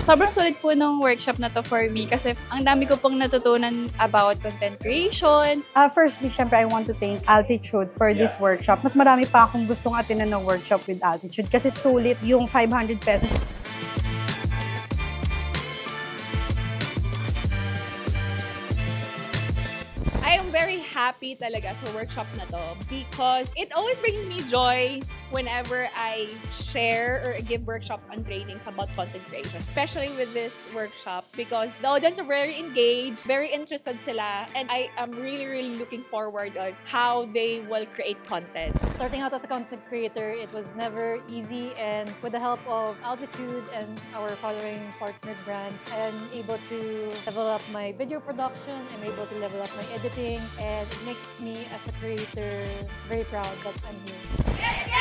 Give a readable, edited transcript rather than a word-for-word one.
Sobrang sulit po ng workshop na to for me kasi ang dami ko pong natutunan about content creation. Firstly, syempre, I want to thank Altitude for this workshop. Mas marami pa akong gustong atinan ng workshop with Altitude kasi sulit yung 500 pesos. I am very happy talaga sa workshop na to because it always brings me joy whenever I share or give workshops and trainings about content creation. Especially with this workshop because the audience are very engaged, very interested sila, and I am really looking forward on how they will create content. Starting out as a content creator, it was never easy, and with the help of Altitude and our following partner brands, I am able to level up my video production, I'm able to level up my editing, and it makes me as a creator very proud that I'm here.